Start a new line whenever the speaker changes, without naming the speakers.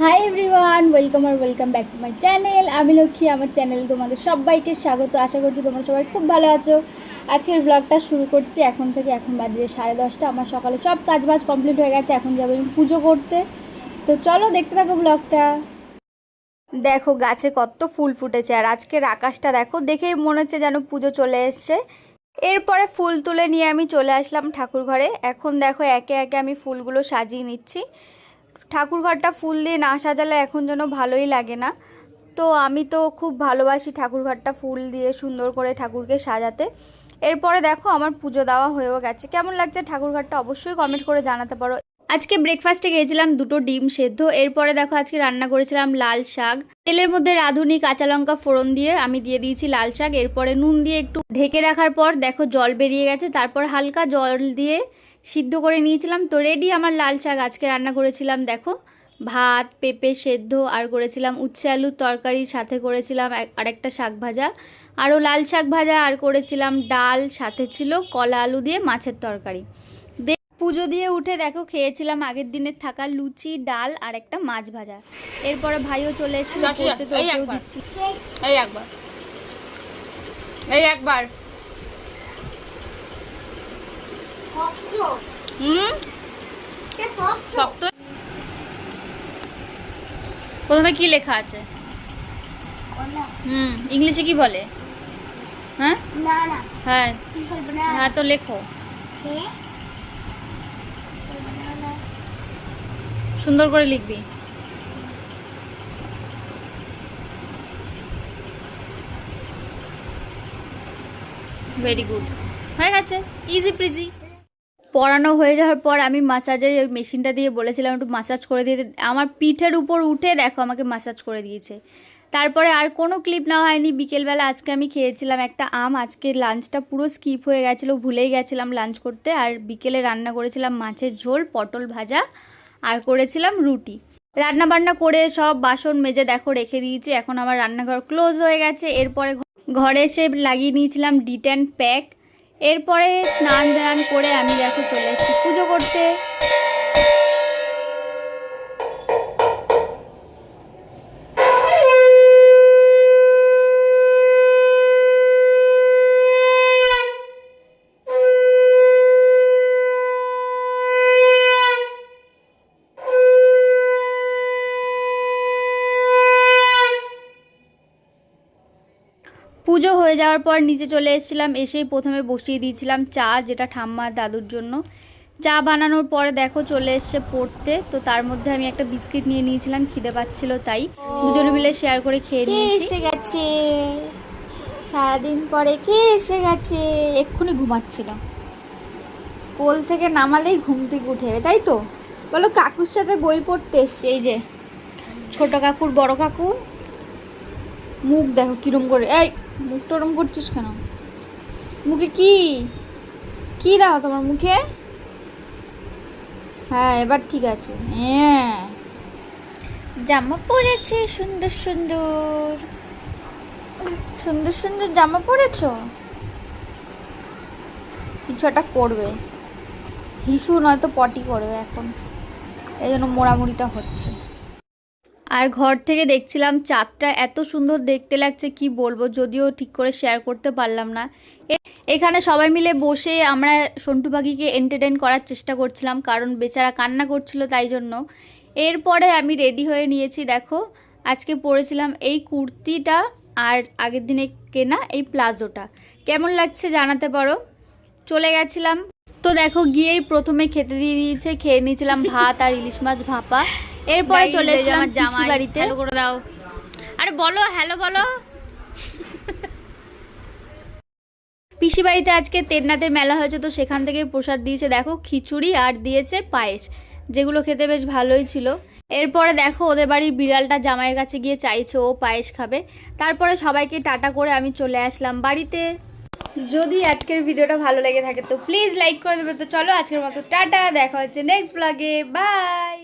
Hi everyone, welcome back to my channel. আমি লক্ষ্মী, আমার চ্যানেলে তোমাদের সবাইকে স্বাগত। আশা করছি তোমরা সবাই খুব ভালো আছো। আজকের ব্লগটা শুরু করছি এখন থেকে। এখন বাজে 10:30। আমার সকালে সব কাজবাজ কমপ্লিট হয়ে গেছে। এখন যাবো আমি পুজো করতে। তো চলো দেখতে থাকো ব্লগটা। দেখো গাছে কত ফুল ফুটেছে, আর আজকের আকাশটা দেখো, দেখেই মনে হচ্ছে যেন পুজো চলে এসছে। এরপরে ফুল তুলে নিয়ে আমি চলে আসলাম ঠাকুর ঘরে। এখন দেখো একে একে আমি ফুলগুলো সাজিয়ে নিচ্ছি। ঠাকুর ঘরটা ফুল দিয়ে না সাজালে এখন যেন ভালোই লাগে না। তো আমি তো খুব ভালোবাসি ঠাকুর ঘরটা ফুল দিয়ে সুন্দর করে ঠাকুরকে সাজাতে। এরপরে দেখো আমার পুজো দেওয়া হয়েও গেছে। কেমন লাগছে ঠাকুর ঘরটা অবশ্যই কমেন্ট করে জানাতে পারো। আজকে ব্রেকফাস্টে খেয়েছিলাম 2টো ডিম সেদ্ধ। এরপরে দেখো আজকে রান্না করেছিলাম লাল শাক। তেলের মধ্যে রাঁধুনি কাঁচা লঙ্কা ফোড়ন দিয়ে আমি দিয়ে দিয়েছি লাল শাক। এরপরে নুন দিয়ে একটু ঢেকে রাখার পর দেখো জল বেরিয়ে গেছে। তারপর হালকা জল দিয়ে সিদ্ধ করে নিয়েছিলাম। তো রেডি আমার লাল শাক। আজকে রান্না করেছিলাম দেখো ভাত, পেঁপে সেদ্ধ, আর করেছিলাম উচ্ছে আলুর তরকারি, সাথে করেছিলাম আরেকটা শাক ভাজা, আরও লাল শাক ভাজা, আর করেছিলাম ডাল, সাথে ছিল কলা আলু দিয়ে মাছের তরকারি। পুজো দিয়ে উঠে দেখো খেয়েছিলাম আগের দিনের থাকা লুচি, ডাল আর একটা মাছ ভাজা। এরপরে ভাইও চলে এসেছিল পড়তে, তো ওকেও দিচ্ছি। এই একবার শক্ত। প্রথমে কি লেখা আছে? ইংলিশে কি বলে? হ্যাঁ হ্যাঁ হ্যাঁ, তো লেখো সুন্দর করে লিখবি। ভেরি গুড, হয়ে গেছে, ইজি প্রিজি। পড়ানো হয়ে যাওয়ার পর আমি মাসাজের ওই মেশিনটা দিয়ে বলেছিলাম একটু মাসাজ করে দিতে। আমার পিঠের উপর উঠে দেখো আমাকে মাসাজ করে দিয়েছে। তারপরে আর কোনো ক্লিপ নেওয়া হয়নি। বিকেলবেলা আজকে আমি খেয়েছিলাম একটা আম। আজকে লাঞ্চটা পুরো স্কিপ হয়ে গেছিলো, ভুলেই গেছিলাম লাঞ্চ করতে। আর বিকেলে রান্না করেছিলাম মাছের ঝোল, পটল ভাজা, আর করেছিলাম রুটি। রান্না বান্না করে সব বাসন মেজে দেখো রেখে দিয়েছি। এখন আমার রান্নাঘর ক্লোজ হয়ে গেছে। এরপরে ঘরে এসে লাগিয়ে নিয়েছিলাম ডিট& প্যাক। এরপরে স্নান দান করে আমি দেখো চলে এসেছি পুজো করতে। পুজো হয়ে যাওয়ার পর নিচে চলে এসেছিলাম। এসেই প্রথমে বসিয়ে দিয়েছিলাম চা, যেটা ঠাম্মা দাদুর জন্য। চা বানানোর পরে দেখো চলে এসছে পড়তে। তো তার মধ্যে আমি একটা বিস্কিট নিয়ে নিয়েছিলাম, খিদে পাচ্ছিল তাই। দুজনে মিলে শেয়ার করে খেয়ে নিয়েছি। এসে গেছে সারাদিন পরে, কে এসে গেছে। এক্ষুনি ঘুমাচ্ছিল, কোল থেকে নামালেই ঘুম থেকে উঠে যাবে, তাই তো বলো। কাকুর সাথে বই পড়তে এসছে। এই যে ছোট কাকুর বড় কাকু। মুখ দেখো কিরম করে, এই মুখ টরম করছিস কেন? মুখে কি কি দাও তোমার মুখে? হ্যাঁ এবার ঠিক আছে। হ্যাঁ জামা পরেছে সুন্দর সুন্দর, সুন্দর সুন্দর জামা পরেছো। কিছু একটা করবে, হিসু নয়তো পটি করবে এখন, এই জন্য মোড়ামুড়িটা হচ্ছে। আর ঘর থেকে দেখছিলাম চাঁদটা এত সুন্দর দেখতে লাগছে, কি বলবো, যদিও ঠিক করে শেয়ার করতে পারলাম না। এখানে সবাই মিলে বসে আমরা সন্টু পাখিকে এন্টারটেন করার চেষ্টা করছিলাম, কারণ বেচারা কান্না করছিল তাই জন্য। এরপরে আমি রেডি হয়ে নিয়েছি দেখো। আজকে পরেছিলাম এই কুর্তিটা, আর আগের দিনে কেনা এই প্লাজোটা। কেমন লাগছে জানাতে পারো। চলে গেছিলাম, তো দেখো গিয়েই প্রথমে খেতে দিয়ে দিয়েছে। খেয়ে নিয়েছিলাম ভাত আর ইলিশ মাছ ভাপা। এরপরে চলে এসেছিলাম পিসি বাড়িতে। হ্যালো করে দাও, আরে বলো হ্যালো বলো। পিসি বাড়িতে আজকে তেরনাথের মেলা হয়েছে, তো সেখান থেকে প্রসাদ দিয়েছে দেখো খিচুড়ি, আর দিয়েছে পায়েস, যেগুলো খেতে বেশ ভালোই ছিল। এরপরে দেখো ওদের বাড়ির বিড়ালটা জামাইয়ের কাছে গিয়ে চাইছে ও পায়েস খাবে। তারপরে সবাইকে টাটা করে আমি চলে আসলাম বাড়িতে। যদি আজকের ভিডিওটা ভালো লেগে থাকে তো প্লিজ লাইক করে দেবে। তো চলো আজকের মতো টাটা, দেখা হচ্ছে নেক্সট ব্লগে, বাই।